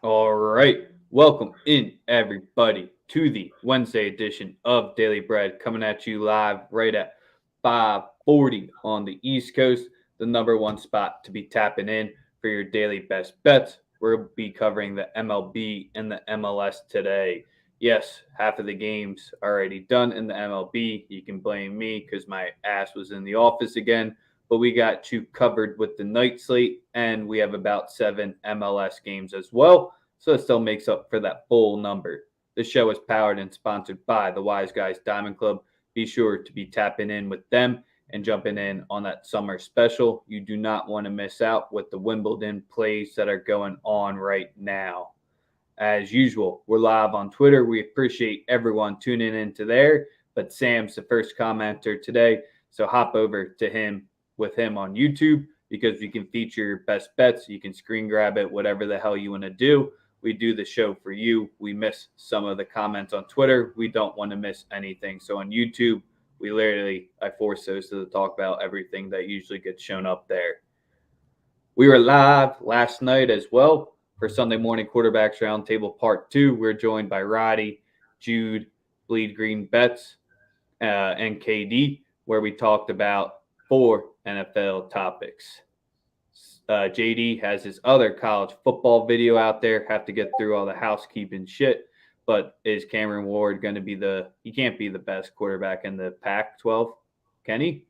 All right. Welcome in, everybody, to the Wednesday edition of Daily Bread, coming at you live right at 5:40 on the East Coast, the number one spot to be tapping in for your daily best bets. We'll be covering the MLB and the MLS today. Yes, half of the games already done in the MLB. You can blame me because my ass was in the office again, but we got you covered with the night slate, and we have about 7 MLS games as well, so it still makes up for that full number. This show is powered and sponsored by the Wise Guys Diamond Club. Be sure to be tapping in with them and jumping in on that summer special. You do not want to miss out with the Wimbledon plays that are going on right now. As usual, we're live on Twitter. We appreciate everyone tuning into there, but Sam's the first commenter today, so hop over to him with him on YouTube because you can feature your best bets. You can screen grab it, whatever the hell you want to do. We do the show for you. We miss some of the comments on Twitter. We don't want to miss anything. So on YouTube, I force Sosa to talk about everything that usually gets shown up there. We were live last night as well for Sunday Morning Quarterbacks Roundtable Part 2. We're joined by Roddy, Jude, Bleed Green Bets, and KD, where we talked about 4 NFL topics. JD has his other college football video out there. Have to get through all the housekeeping shit. But is Cameron Ward going to be he can't be the best quarterback in the Pac-12? Can he?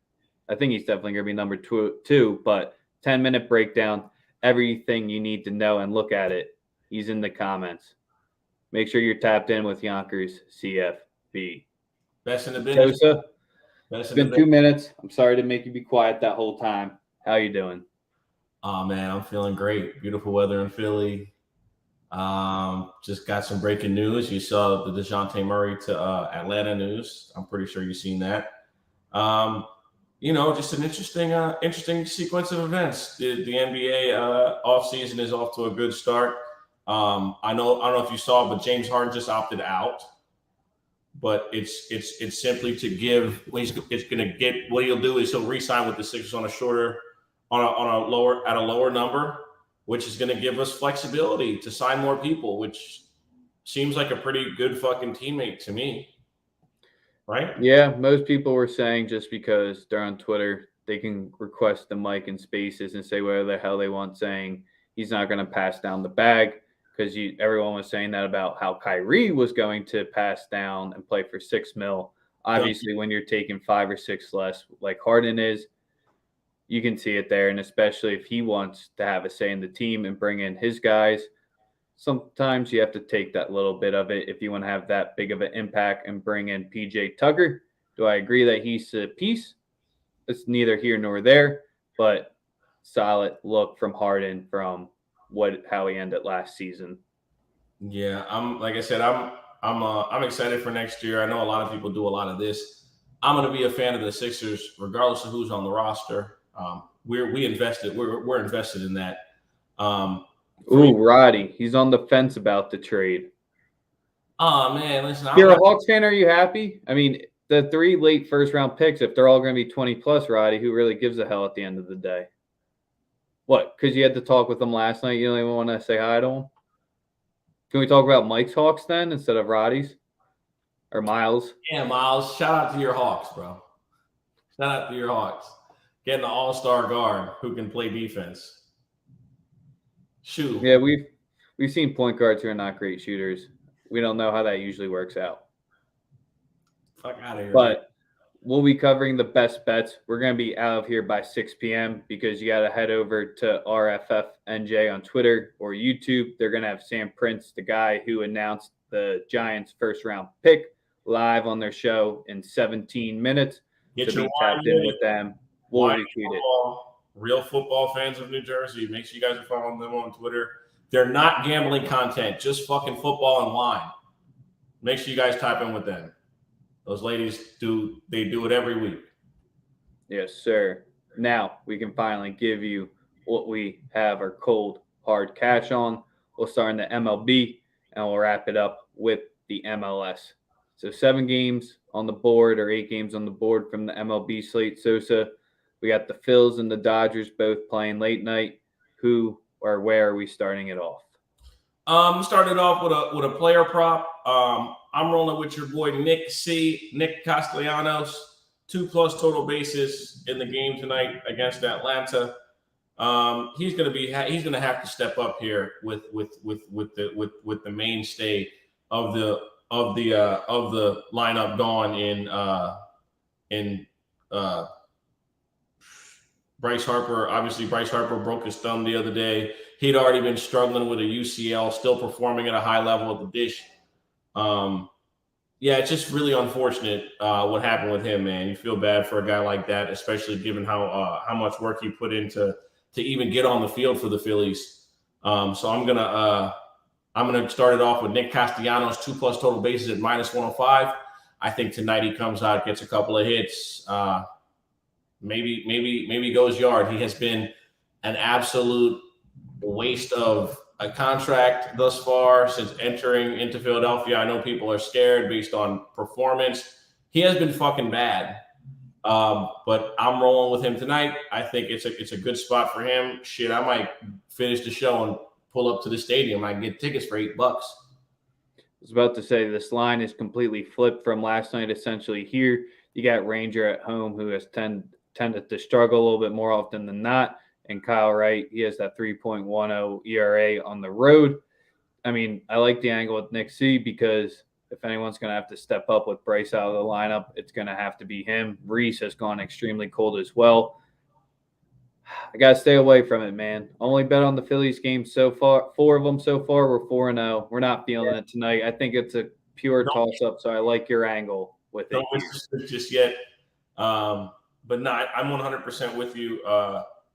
I think he's definitely going to be number two, but 10-minute breakdown, everything you need to know and look at it. He's in the comments. Make sure you're tapped in with Yonkers CFB. Best in the business. Sosa, it's been 2 minutes. I'm sorry to make you be quiet that whole time. How you doing? Oh, man, I'm feeling great. Beautiful weather in Philly. Just got some breaking news. You saw the DeJounte Murray to Atlanta news. I'm pretty sure you've seen that. Just an interesting sequence of events. The NBA offseason is off to a good start. I don't know if you saw, but James Harden just opted out. But it's simply to give. It's going to get. What he'll do is he'll re-sign with the Sixers on a lower number, which is going to give us flexibility to sign more people, which seems like a pretty good fucking teammate to me. Right? Yeah, most people were saying just because they're on Twitter, they can request the mic in spaces and say whatever the hell they want, saying he's not going to pass down the bag, because everyone was saying that about how Kyrie was going to pass down and play for $6 million. Obviously, when you're taking 5 or 6 less, like Harden is, you can see it there. And especially if he wants to have a say in the team and bring in his guys, sometimes you have to take that little bit of it if you want to have that big of an impact and bring in PJ Tucker. Do I agree that he's a piece? It's neither here nor there, but solid look from Harden from how he ended last season. Yeah, I'm excited for next year. I know a lot of people do a lot of this. I'm going to be a fan of the Sixers, regardless of who's on the roster. We're invested in that. Roddy, he's on the fence about the trade. Oh man, listen. You're a Hawks fan. Are you happy? I mean, the 3 late first-round picks, if they're all going to be 20+, Roddy, who really gives a hell at the end of the day? What? Because you had to talk with them last night. You don't even want to say hi to them? Can we talk about Mike's Hawks then instead of Roddy's? Or Miles? Yeah, Miles. Shout out to your Hawks, bro. Shout out to your Hawks. Getting an all-star guard who can play defense. Shoot. Yeah, we've seen point guards who are not great shooters. We don't know how that usually works out. Fuck out of here. But we'll be covering the best bets. We're going to be out of here by 6 p.m. because you got to head over to RFFNJ on Twitter or YouTube. They're going to have Sam Prince, the guy who announced the Giants' first-round pick, live on their show in 17 minutes. Get to your be tapped in with them. We'll retweet it. Real football fans of New Jersey, make sure you guys are following them on Twitter. They're not gambling content, just fucking football and wine. Make sure you guys type in with them. Those ladies do it every week. Yes, sir. Now we can finally give you what we have our cold, hard cash on. We'll start in the MLB, and we'll wrap it up with the MLS. So 7 games on the board, or 8 games on the board from the MLB slate. Sosa, we got the Phils and the Dodgers both playing late night. Who or where are we starting it off? Started off with a player prop. I'm rolling with your boy Nick Castellanos. 2+ total bases in the game tonight against Atlanta. He's gonna have to step up here with the mainstay of the lineup gone in Bryce Harper. Obviously, Bryce Harper broke his thumb the other day. He'd already been struggling with a UCL, still performing at a high level at the dish. Yeah, it's just really unfortunate what happened with him, man. You feel bad for a guy like that, especially given how much work he put into to even get on the field for the Phillies. So I'm gonna start it off with Nick Castellanos, 2+ total bases at -105. I think tonight he comes out, gets a couple of hits, maybe goes yard. He has been an absolute waste of a contract thus far since entering into Philadelphia. I know people are scared based on performance. He has been fucking bad. But I'm rolling with him tonight. I think it's a good spot for him. Shit, I might finish the show and pull up to the stadium. I can get tickets for $8. I was about to say this line is completely flipped from last night. Essentially, here you got Ranger at home, who has tended to struggle a little bit more often than not. And Kyle Wright, he has that 3.10 ERA on the road. I mean, I like the angle with Nick C because if anyone's going to have to step up with Bryce out of the lineup, it's going to have to be him. Reese has gone extremely cold as well. I got to stay away from it, man. Only bet on the Phillies game so far. 4 of them so far. We're 4-0. We're not feeling it tonight. I think it's a pure toss-up, so I like your angle with it. Don't miss it just yet. But no, I'm 100% with you.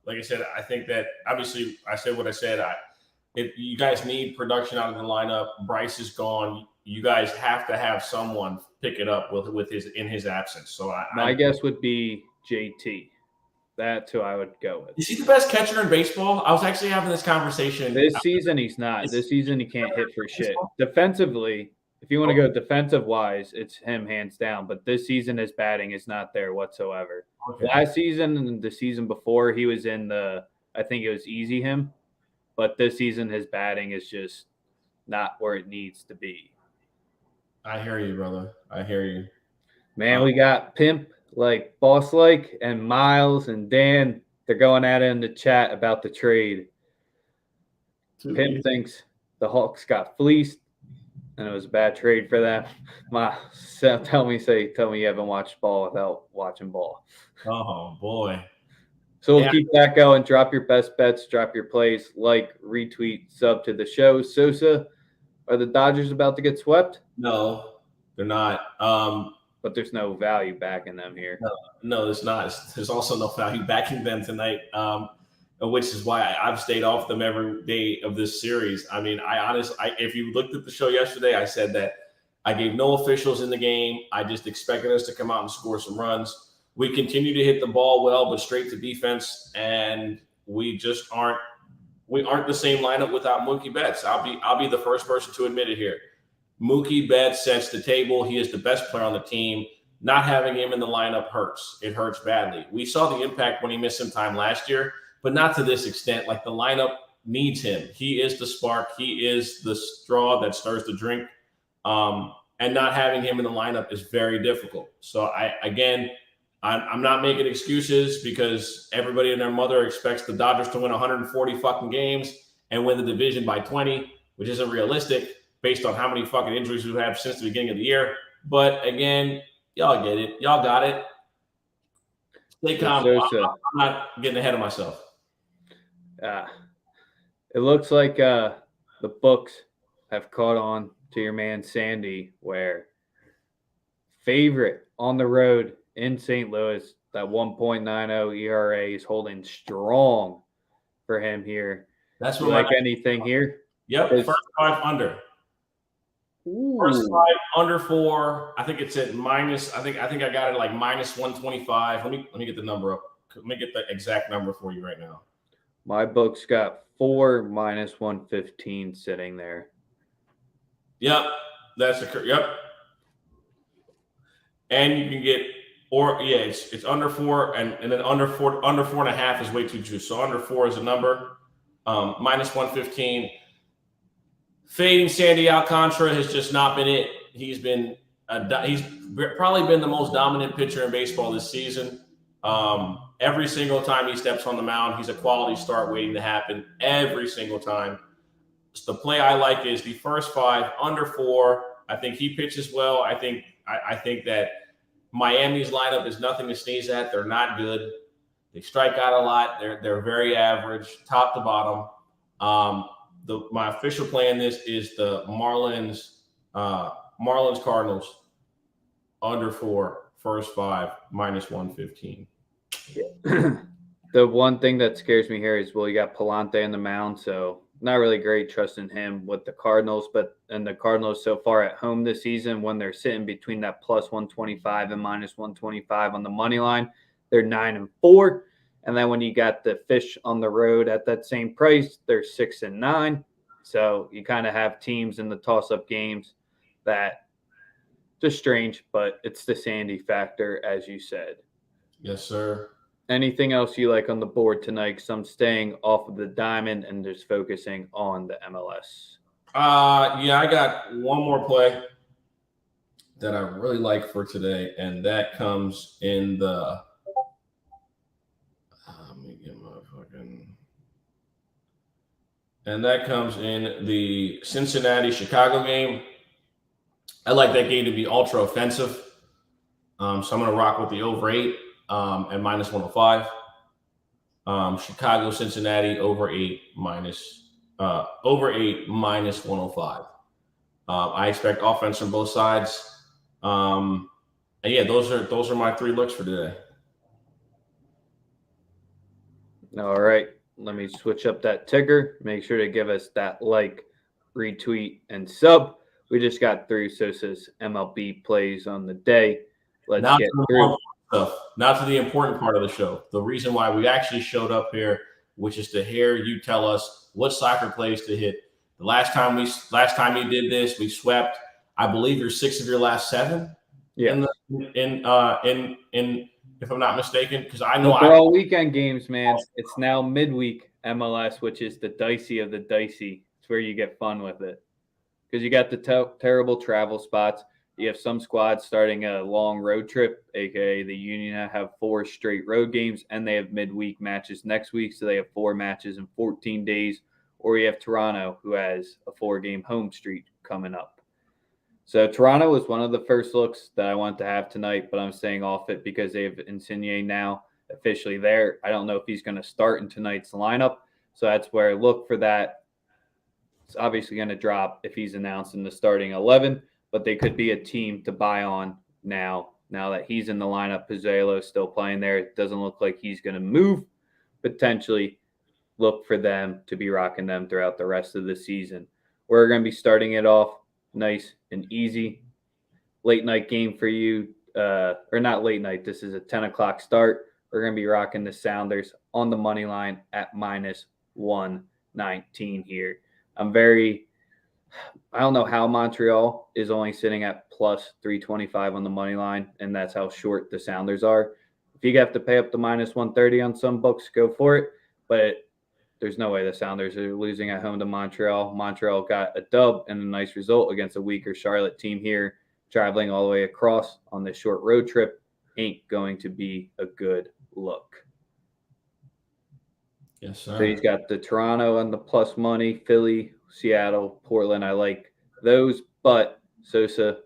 Like I said, I think that obviously I said what I said. If you guys need production out of the lineup, Bryce is gone. You guys have to have someone pick it up with his absence. So my guess would be JT. That's who I would go with. Is he the best catcher in baseball? I was actually having this conversation. This season, he's not. This season, he can't hit for shit. Defensively, if you want to go defensive-wise, it's him hands down. But this season, his batting is not there whatsoever. Okay. Last season and the season before, he was in I think it was easy him. But this season, his batting is just not where it needs to be. I hear you, brother. I hear you. Man, we got Pimp, Boss and Miles and Dan. They're going at it in the chat about the trade. Pimp thinks the Hawks got fleeced and it was a bad trade for them. Tell me you haven't watched ball without watching ball. Oh, boy. So we'll keep that going. Drop your best bets, drop your plays, retweet, sub to the show. Sosa, are the Dodgers about to get swept? No, they're not. But there's no value backing them here. No, there's not. There's also no value backing them tonight, which is why I've stayed off them every day of this series. I mean, if you looked at the show yesterday, I said that I gave no officials in the game. I just expected us to come out and score some runs. We continue to hit the ball well, but straight to defense, and we just aren't the same lineup without Mookie Betts. I'll be the first person to admit it here. Mookie Betts sets the table. He is the best player on the team. Not having him in the lineup hurts. It hurts badly. We saw the impact when he missed some time last year, but not to this extent. The lineup needs him. He is the spark. He is the straw that stirs the drink. And not having him in the lineup is very difficult. So I'm not making excuses because everybody and their mother expects the Dodgers to win 140 fucking games and win the division by 20, which isn't realistic based on how many fucking injuries we've had since the beginning of the year. But again, y'all get it. Y'all got it. Stay calm. I'm not getting ahead of myself. It looks like the books have caught on to your man Sandy, where favorite on the road in St. Louis, that 1.90 ERA is holding strong for him here. That's what anything here? Yep, first 5 under. Ooh. First 5 under 4. I think it's at minus. I think I got it minus 125. Let me get the number up. Let me get the exact number for you right now. My book's got 4 minus 115 sitting there. Yep, that's yep. And you can get it's under 4 and then under 4.5 is way too juicy. So under 4 is a number. Minus 115. Fading Sandy Alcantara has just not been it. He's probably been the most dominant pitcher in baseball this season. Every single time he steps on the mound, he's a quality start waiting to happen every single time. The play I like is the first 5 under 4. I think he pitches well. I think that Miami's lineup is nothing to sneeze at. They're not good. They strike out a lot. They're very average, top to bottom. My official play in this is the Marlins Cardinals under 4, first 5, -115. Yeah. The one thing that scares me here is, well, you got Palante on the mound, so not really great trusting him with the Cardinals. And the Cardinals so far at home this season, when they're sitting between that +125 and -125 on the money line, they're 9-4. And then when you got the Fish on the road at that same price, they're 6-9. So you kind of have teams in the toss-up games that just strange, but it's the Sandy factor, as you said. Yes, sir. Anything else you like on the board tonight? Because I'm staying off of the diamond and just focusing on the MLS. Yeah, I got one more play that I really like for today, and that comes in the. Let me get my fucking. And that comes in the Cincinnati-Chicago game. I like that game to be ultra offensive, so I'm going to rock with the over 8 at -105. Chicago-Cincinnati over 8 -105. I expect offense from both sides. And yeah, those are my 3 looks for today. All right. Let me switch up that ticker. Make sure to give us that like, retweet, and sub. We just got through Sosa's MLB plays on the day. Let's get through stuff. Not to the important part of the show. The reason why we actually showed up here, which is to hear you tell us what soccer plays to hit. The last time you did this, we swept. I believe you're 6 of your last 7. Yeah. In if I'm not mistaken, because I know they're all weekend games, man. It's now midweek MLS, which is the dicey of the dicey. It's where you get fun with it, because you got the terrible travel spots. You have some squads starting a long road trip, aka the Union have 4 straight road games, and they have midweek matches next week, so they have 4 matches in 14 days. Or you have Toronto, who has a 4-game home streak coming up. So Toronto was one of the first looks that I want to have tonight, but I'm staying off it because they have Insigne now officially there. I don't know if he's going to start in tonight's lineup, so that's where I look for that. It's obviously going to drop if he's announced in the starting 11, but they could be a team to buy on now that he's in the lineup. Pizzolo still playing there. It doesn't look like he's going to move. Potentially look for them to be rocking them throughout the rest of the season. We're going to be starting it off nice and easy. Late night game for you, or not late night. This is a 10 o'clock start. We're going to be rocking the Sounders on the money line at -119 here. I don't know how Montreal is only sitting at +325 on the money line, and that's how short the Sounders are. If you have to pay up to -130 on some books, go for it. But there's no way the Sounders are losing at home to Montreal. Montreal got a dub and a nice result against a weaker Charlotte team here. Traveling all the way across on this short road trip ain't going to be a good look. Yes, sir. So he's got the Toronto on the plus money, Philly, Seattle, Portland. I like those, but Sosa,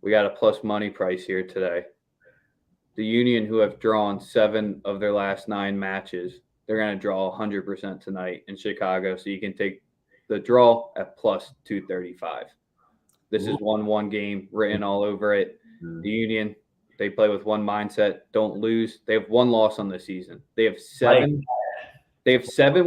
we got a plus money price here today. The Union, who have drawn 7 of their last 9 matches, they're going to draw 100% tonight in Chicago, so you can take the draw at +235. This is 1-1 game written all over it. The Union, they play with one mindset: don't lose. They have 1 loss on the season. They have 7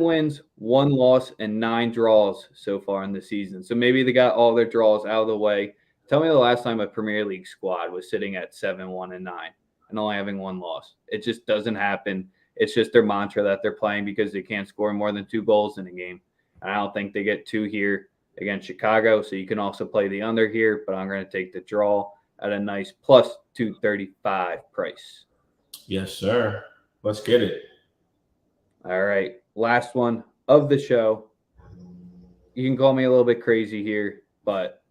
wins, 1 loss, and 9 draws so far in the season. So maybe they got all their draws out of the way. Tell me the last time a Premier League squad was sitting at 7-1-9 and only having 1 loss. It just doesn't happen. It's just their mantra that they're playing because they can't score more than 2 goals in a game. And I don't think they get 2 here against Chicago. So you can also play the under here, but I'm going to take the draw at a nice +235 price. Yes, sir. Let's get it. All right. Last one of the show. you can call me a little bit crazy here, but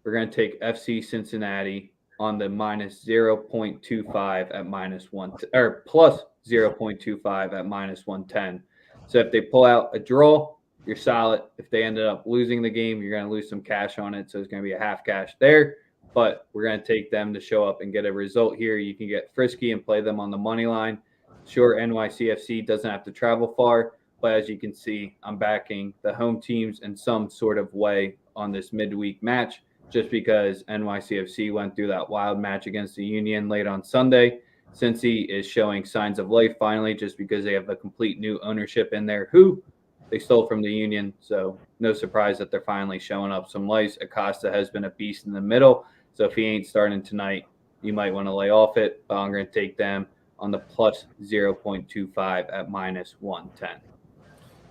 we're going to take FC Cincinnati on the minus 0.25 at minus one, or plus 0.25 at minus 110. So if they pull out a draw, you're solid. If they ended up losing the game, you're going to lose some cash on it. So it's going to be a half cash there. But we're going to take them to show up and get a result here. You can get frisky and play them on the money line. Sure, NYCFC doesn't have to travel far, but as you can see, I'm backing the home teams in some sort of way on this midweek match, just because NYCFC went through that wild match against the Union late on Sunday. Cincy is showing signs of life finally, just because they have a complete new ownership in there who they stole from the Union. So no surprise that they're finally showing up some life. Acosta has been a beast in the middle. So if he ain't starting tonight, you might want to lay off it. But I'm going to take them on the plus 0.25 at minus 110.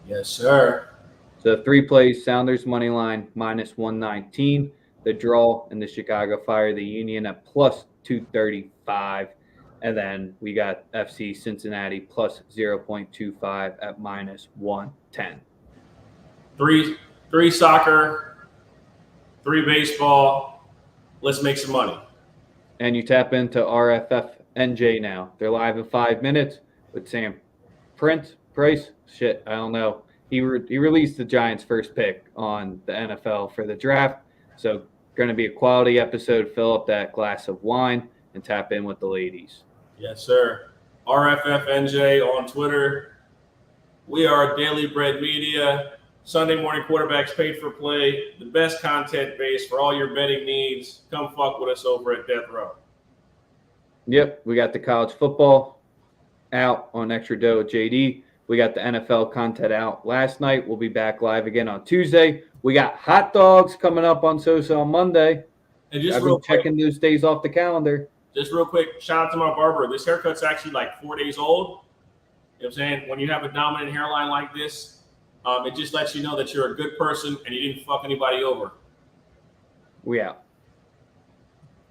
Yes, sir. So 3 plays, Sounders money line minus 119. The draw and the Chicago Fire, the Union at plus 235. And then we got FC Cincinnati plus 0.25 at minus 110. Three soccer, 3 baseball. Let's make some money. And you tap into RFF NJ now. They're live in 5 minutes with Sam Price. Shit, I don't know. He released the Giants' first pick on the NFL for the draft. So going to be a quality episode. Fill up that glass of wine and tap in with the ladies. Yes, sir. RFFNJ on Twitter. We are Daily Bread Media. Sunday morning quarterbacks paid for play. The best content base for all your betting needs. Come fuck with us over at Death Row. Yep, we got the college football out on Extra Dough with JD. We got the NFL content out last night. We'll be back live again on Tuesday. We got hot dogs coming up on Sosa on Monday. And just I've real been checking those days off the calendar. Just real quick, shout out to my barber. This haircut's actually like 4 days old. You know what I'm saying? When you have a dominant hairline like this, it just lets you know that you're a good person and you didn't fuck anybody over. We out.